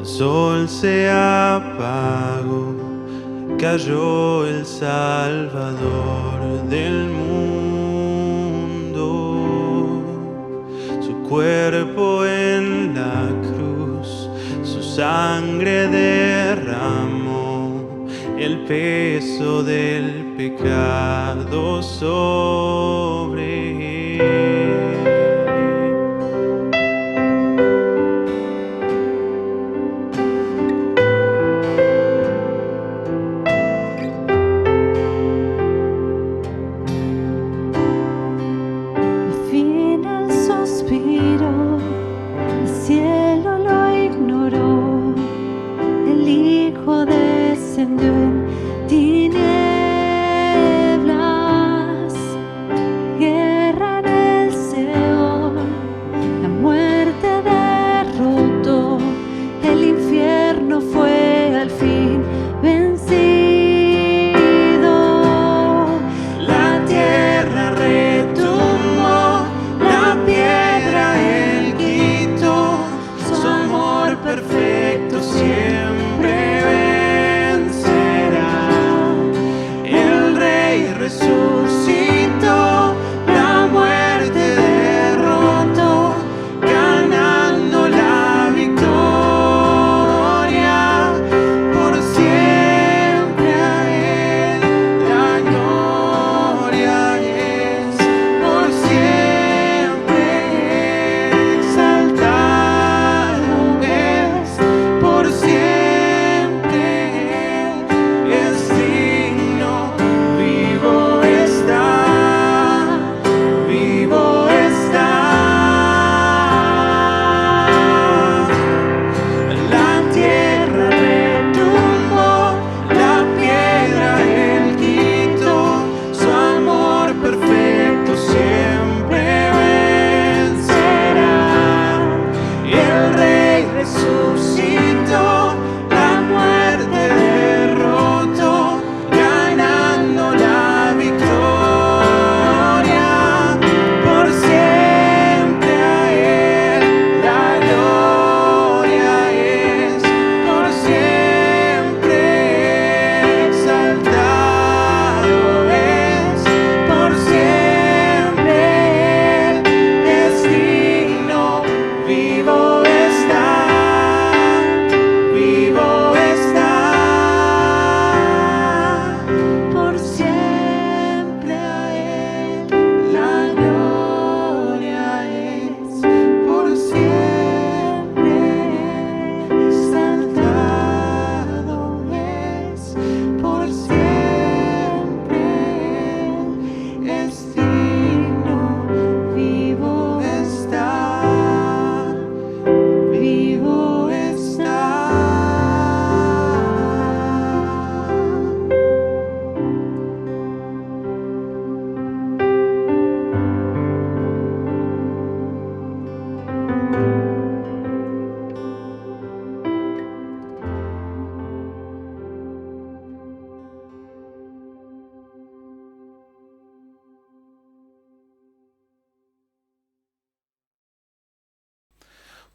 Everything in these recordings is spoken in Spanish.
el sol se apagó, cayó el Salvador del mundo. Su cuerpo en la cruz, su sangre derramó, el peso del pecado sobre él.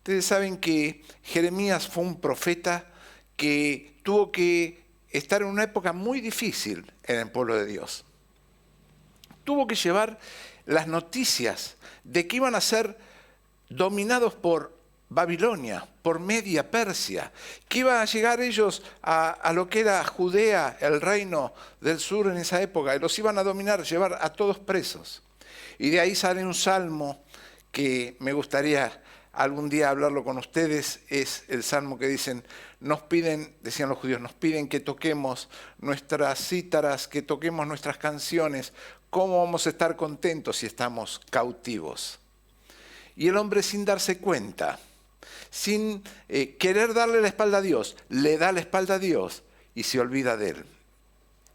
Ustedes saben que Jeremías fue un profeta que tuvo que estar en una época muy difícil en el pueblo de Dios. Tuvo que llevar las noticias de que iban a ser dominados por Babilonia, por Media Persia, que iban a llegar ellos a lo que era Judea, el reino del sur en esa época, y los iban a dominar, llevar a todos presos. Y de ahí sale un salmo que me gustaría algún día hablarlo con ustedes, es el salmo que dicen, nos piden, decían los judíos, nos piden que toquemos nuestras cítaras, que toquemos nuestras canciones. ¿Cómo vamos a estar contentos si estamos cautivos? Y el hombre, sin darse cuenta, sin querer darle la espalda a Dios, le da la espalda a Dios y se olvida de él.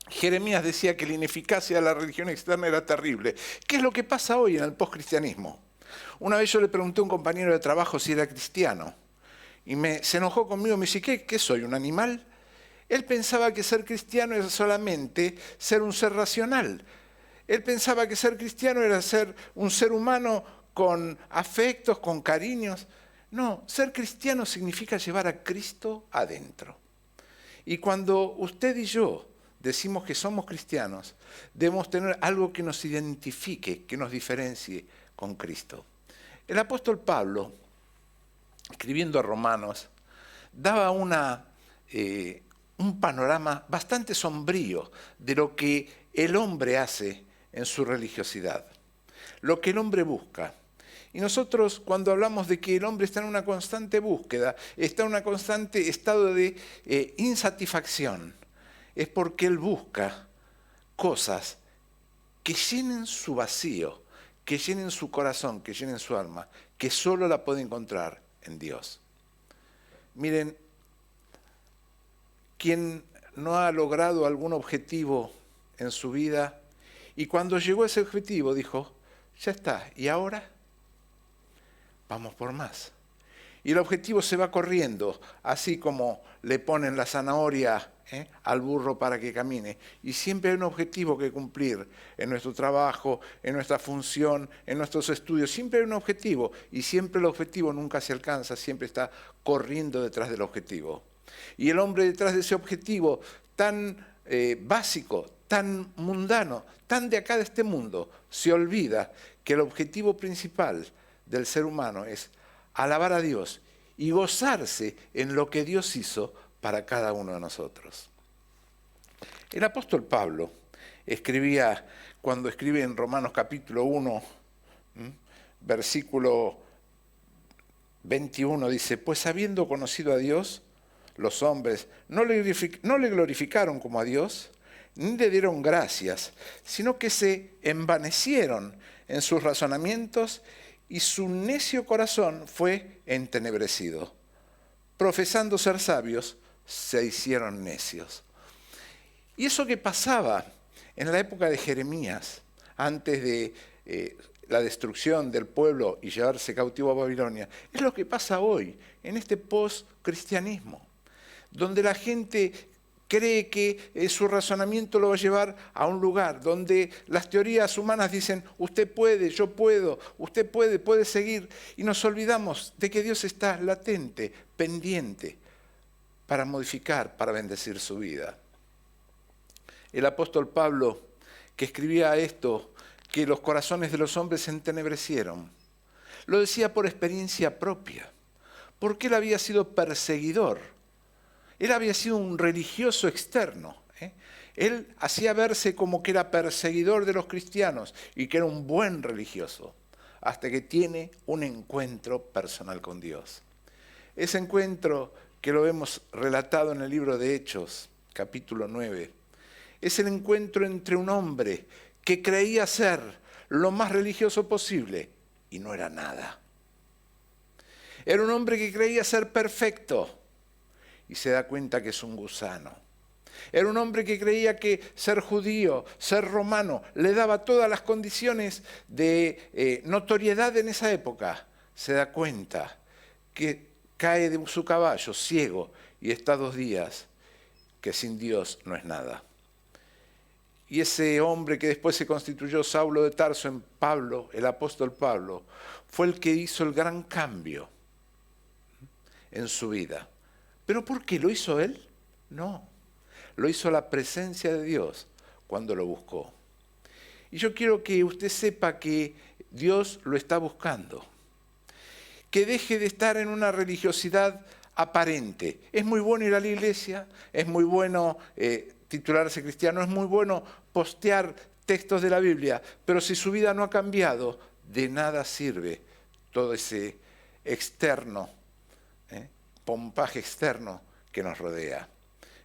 Jeremías decía que la ineficacia de la religión externa era terrible. ¿Qué es lo que pasa hoy en el poscristianismo? Una vez yo le pregunté a un compañero de trabajo si era cristiano y se enojó conmigo, me dice, ¿qué soy, un animal? Él pensaba que ser cristiano era solamente ser un ser racional. Él pensaba que ser cristiano era ser un ser humano con afectos, con cariños. No, ser cristiano significa llevar a Cristo adentro. Y cuando usted y yo decimos que somos cristianos, debemos tener algo que nos identifique, que nos diferencie con Cristo. El apóstol Pablo, escribiendo a Romanos, daba un panorama bastante sombrío de lo que el hombre hace en su religiosidad, lo que el hombre busca. Y nosotros, cuando hablamos de que el hombre está en una constante búsqueda, está en un constante estado de insatisfacción, es porque él busca cosas que llenen su vacío, que llenen su corazón, que llenen su alma, que solo la puede encontrar en Dios. Miren, quien no ha logrado algún objetivo en su vida y cuando llegó a ese objetivo dijo, ya está, ¿y ahora? Vamos por más. Y el objetivo se va corriendo, así como le ponen la zanahoria al burro para que camine. Y siempre hay un objetivo que cumplir en nuestro trabajo, en nuestra función, en nuestros estudios. Siempre hay un objetivo y siempre el objetivo nunca se alcanza, siempre está corriendo detrás del objetivo. Y el hombre detrás de ese objetivo tan básico, tan mundano, tan de acá de este mundo, se olvida que el objetivo principal del ser humano es alabar a Dios y gozarse en lo que Dios hizo para cada uno de nosotros. El apóstol Pablo escribía, cuando escribe en Romanos capítulo 1, versículo 21, dice, pues habiendo conocido a Dios, los hombres no le glorificaron como a Dios, ni le dieron gracias, sino que se envanecieron en sus razonamientos y su necio corazón fue entenebrecido. Profesando ser sabios, se hicieron necios. Y eso que pasaba en la época de Jeremías, antes de la destrucción del pueblo y llevarse cautivo a Babilonia, es lo que pasa hoy, en este post-cristianismo, donde la gente cree que su razonamiento lo va a llevar a un lugar donde las teorías humanas dicen, usted puede, yo puedo, usted puede seguir, y nos olvidamos de que Dios está latente, pendiente, para modificar, para bendecir su vida. El apóstol Pablo, que escribía esto, que los corazones de los hombres se entenebrecieron, lo decía por experiencia propia, porque él había sido perseguidor. Él había sido un religioso externo. Él hacía verse como que era perseguidor de los cristianos y que era un buen religioso, hasta que tiene un encuentro personal con Dios. Ese encuentro que lo vemos relatado en el libro de Hechos, capítulo 9, es el encuentro entre un hombre que creía ser lo más religioso posible y no era nada. Era un hombre que creía ser perfecto y se da cuenta que es un gusano. Era un hombre que creía que ser judío, ser romano, le daba todas las condiciones de notoriedad en esa época. Se da cuenta que cae de su caballo ciego y está 2 días, que sin Dios no es nada. Y ese hombre que después se constituyó Saulo de Tarso en Pablo, el apóstol Pablo, fue el que hizo el gran cambio en su vida. ¿Pero por qué? ¿Lo hizo él? No. Lo hizo la presencia de Dios cuando lo buscó. Y yo quiero que usted sepa que Dios lo está buscando. Que deje de estar en una religiosidad aparente. Es muy bueno ir a la iglesia, es muy bueno titularse cristiano, es muy bueno postear textos de la Biblia, pero si su vida no ha cambiado, de nada sirve todo ese externo, pompaje externo que nos rodea.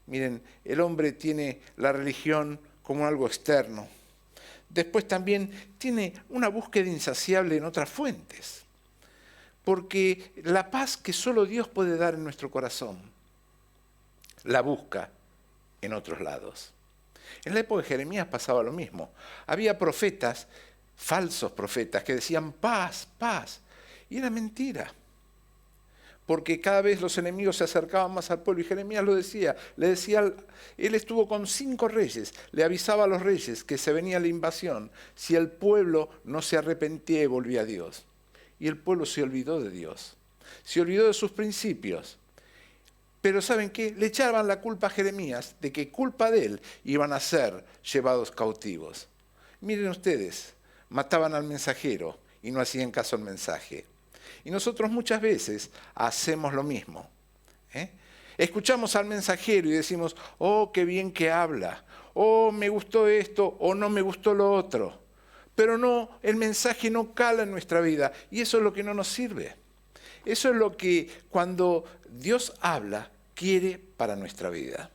Miren, el hombre tiene la religión como algo externo. Después también tiene una búsqueda insaciable en otras fuentes. Porque la paz que solo Dios puede dar en nuestro corazón, la busca en otros lados. En la época de Jeremías pasaba lo mismo. Había profetas, falsos profetas, que decían paz, paz. Y era mentira. Porque cada vez los enemigos se acercaban más al pueblo y Jeremías lo decía, él estuvo con 5 reyes, le avisaba a los reyes que se venía la invasión si el pueblo no se arrepentía y volvía a Dios. Y el pueblo se olvidó de Dios. se olvidó de sus principios. Pero ¿saben qué? Le echaban la culpa a Jeremías de que culpa de él iban a ser llevados cautivos. Miren ustedes, mataban al mensajero y no hacían caso al mensaje. Y nosotros muchas veces hacemos lo mismo. Escuchamos al mensajero y decimos, oh, qué bien que habla, oh, me gustó esto o no me gustó lo otro. Pero no, el mensaje no cala en nuestra vida y eso es lo que no nos sirve. Eso es lo que cuando Dios habla quiere para nuestra vida.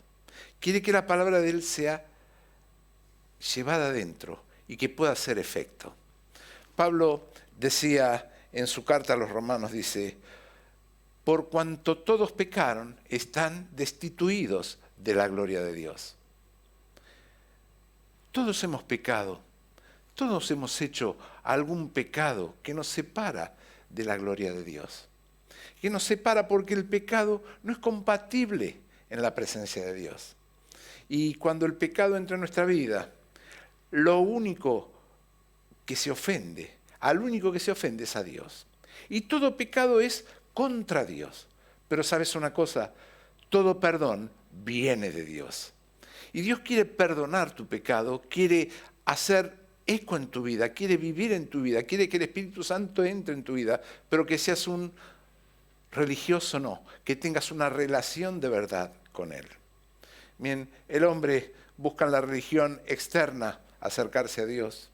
Quiere que la palabra de Él sea llevada adentro y que pueda hacer efecto. Pablo decía en su carta a los romanos, dice, por cuanto todos pecaron, están destituidos de la gloria de Dios. Todos hemos pecado, todos hemos hecho algún pecado que nos separa de la gloria de Dios. Que nos separa porque el pecado no es compatible en la presencia de Dios. Y cuando el pecado entra en nuestra vida, lo único que se ofende, al único que se ofende es a Dios. Y todo pecado es contra Dios. Pero ¿sabes una cosa? Todo perdón viene de Dios. Y Dios quiere perdonar tu pecado, quiere hacer eco en tu vida, quiere vivir en tu vida, quiere que el Espíritu Santo entre en tu vida, pero que seas un religioso no, que tengas una relación de verdad con Él. Bien, el hombre busca en la religión externa acercarse a Dios.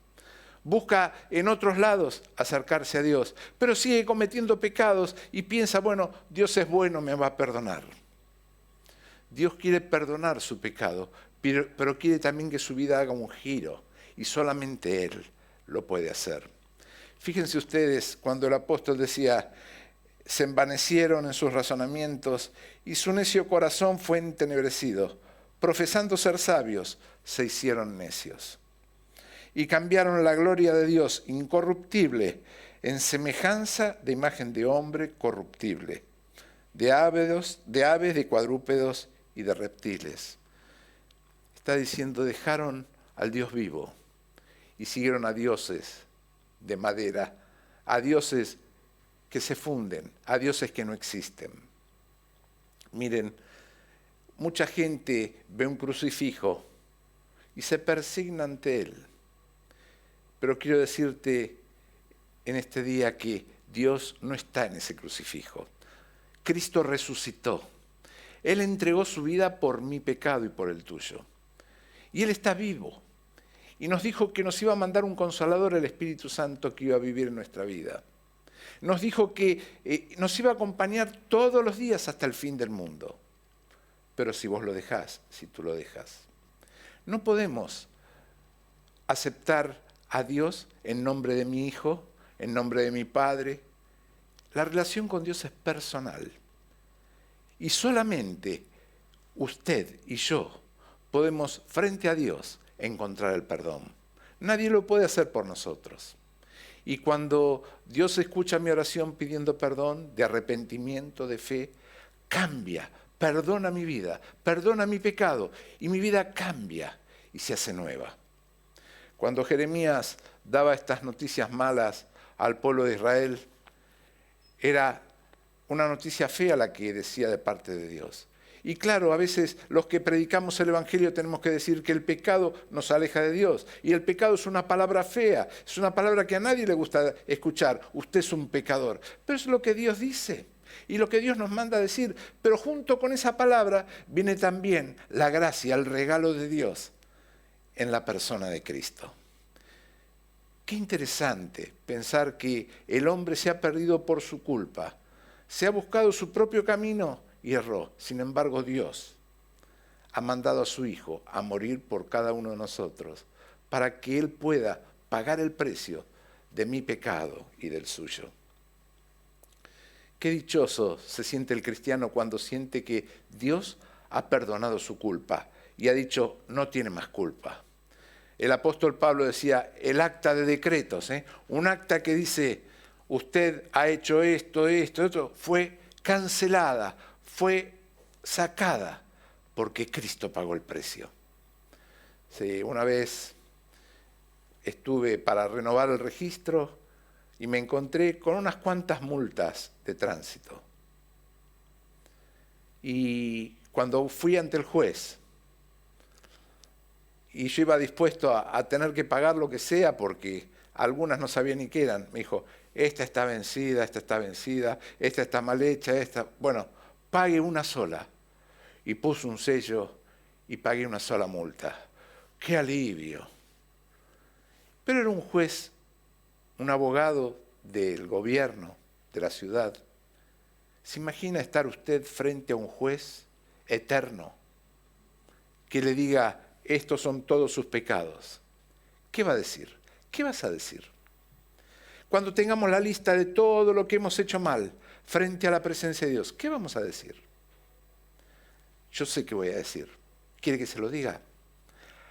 Busca en otros lados acercarse a Dios, pero sigue cometiendo pecados y piensa, bueno, Dios es bueno, me va a perdonar. Dios quiere perdonar su pecado, pero quiere también que su vida haga un giro y solamente Él lo puede hacer. Fíjense ustedes cuando el apóstol decía, se envanecieron en sus razonamientos y su necio corazón fue entenebrecido. Profesando ser sabios, se hicieron necios. Y cambiaron la gloria de Dios incorruptible en semejanza de imagen de hombre corruptible, de aves, de cuadrúpedos y de reptiles. Está diciendo, dejaron al Dios vivo y siguieron a dioses de madera, a dioses que se funden, a dioses que no existen. Miren, mucha gente ve un crucifijo y se persigna ante él. Pero quiero decirte en este día que Dios no está en ese crucifijo. Cristo resucitó. Él entregó su vida por mi pecado y por el tuyo. Y Él está vivo. Y nos dijo que nos iba a mandar un Consolador, el Espíritu Santo, que iba a vivir en nuestra vida. Nos dijo que nos iba a acompañar todos los días hasta el fin del mundo. Pero si vos lo dejás, si tú lo dejas, no podemos aceptar a Dios en nombre de mi hijo, en nombre de mi padre. La relación con Dios es personal. Y solamente usted y yo podemos, frente a Dios, encontrar el perdón. Nadie lo puede hacer por nosotros. Y cuando Dios escucha mi oración pidiendo perdón, de arrepentimiento, de fe, cambia, perdona mi vida, perdona mi pecado, y mi vida cambia y se hace nueva. Cuando Jeremías daba estas noticias malas al pueblo de Israel, era una noticia fea la que decía de parte de Dios. Y claro, a veces los que predicamos el Evangelio tenemos que decir que el pecado nos aleja de Dios. Y el pecado es una palabra fea, es una palabra que a nadie le gusta escuchar. Usted es un pecador. Pero es lo que Dios dice y lo que Dios nos manda a decir. Pero junto con esa palabra viene también la gracia, el regalo de Dios en la persona de Cristo. Qué interesante pensar que el hombre se ha perdido por su culpa, se ha buscado su propio camino y erró. Sin embargo, Dios ha mandado a su Hijo a morir por cada uno de nosotros para que Él pueda pagar el precio de mi pecado y del suyo. Qué dichoso se siente el cristiano cuando siente que Dios ha perdonado su culpa y ha dicho, no tiene más culpa. El apóstol Pablo decía, el acta de decretos, un acta que dice, usted ha hecho esto, fue cancelada, fue sacada, porque Cristo pagó el precio. Sí, una vez estuve para renovar el registro y me encontré con unas cuantas multas de tránsito. Y cuando fui ante el juez, y yo iba dispuesto a tener que pagar lo que sea, porque algunas no sabía ni qué eran, me dijo, esta está vencida, esta está mal hecha, bueno, pague una sola. Y puso un sello y pagué una sola multa. ¡Qué alivio! Pero era un juez, un abogado del gobierno de la ciudad. ¿Se imagina estar usted frente a un juez eterno que le diga, estos son todos sus pecados? ¿Qué va a decir? ¿Qué vas a decir? Cuando tengamos la lista de todo lo que hemos hecho mal frente a la presencia de Dios, ¿qué vamos a decir? Yo sé qué voy a decir. ¿Quiere que se lo diga?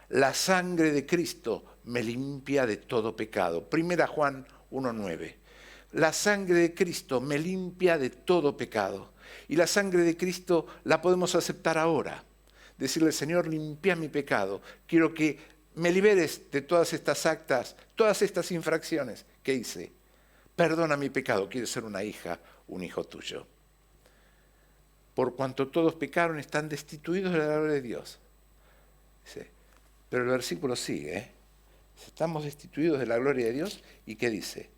La sangre de Cristo me limpia de todo pecado. 1 Juan 1:9. La sangre de Cristo me limpia de todo pecado. Y la sangre de Cristo la podemos aceptar ahora. Decirle, Señor, limpia mi pecado. Quiero que me liberes de todas estas actas, todas estas infracciones que hice. Perdona mi pecado. Quiero ser una hija, un hijo tuyo. Por cuanto todos pecaron, están destituidos de la gloria de Dios. Dice, pero el versículo sigue. Estamos destituidos de la gloria de Dios. ¿Y qué dice?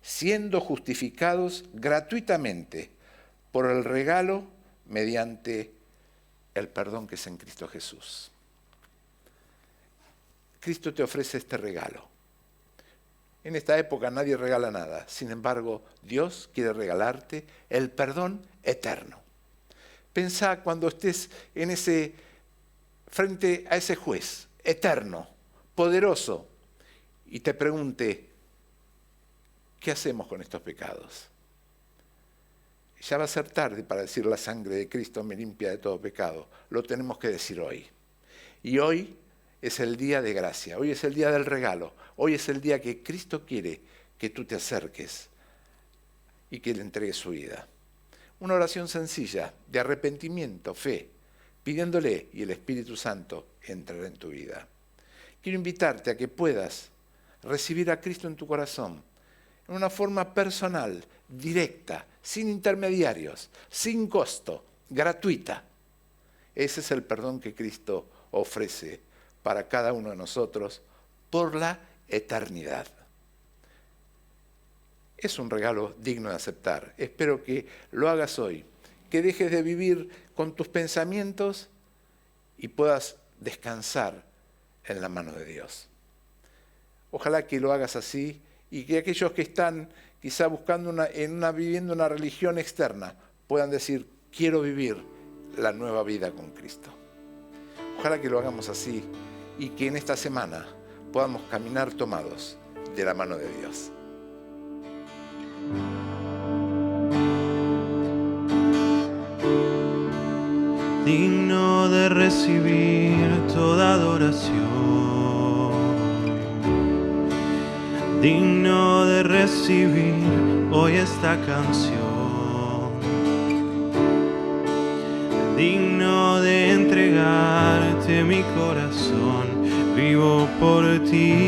Siendo justificados gratuitamente por el regalo mediante el perdón que es en Cristo Jesús. Cristo te ofrece este regalo. En esta época nadie regala nada. Sin embargo, Dios quiere regalarte el perdón eterno. Pensá cuando estés frente a ese juez eterno, poderoso, y te pregunte, ¿qué hacemos con estos pecados? Ya va a ser tarde para decir la sangre de Cristo me limpia de todo pecado. Lo tenemos que decir hoy. Y hoy es el día de gracia, hoy es el día del regalo, hoy es el día que Cristo quiere que tú te acerques y que le entregues su vida. Una oración sencilla, de arrepentimiento, fe, pidiéndole y el Espíritu Santo entrará en tu vida. Quiero invitarte a que puedas recibir a Cristo en tu corazón, en una forma personal, directa, sin intermediarios, sin costo, gratuita. Ese es el perdón que Cristo ofrece para cada uno de nosotros por la eternidad. Es un regalo digno de aceptar. Espero que lo hagas hoy, que dejes de vivir con tus pensamientos y puedas descansar en la mano de Dios. Ojalá que lo hagas así y que aquellos que están quizá viviendo una religión externa puedan decir, quiero vivir la nueva vida con Cristo. Ojalá que lo hagamos así y que en esta semana podamos caminar tomados de la mano de Dios. Digno de recibir toda adoración, digno de recibir hoy esta canción, digno de entregarte mi corazón, vivo por ti.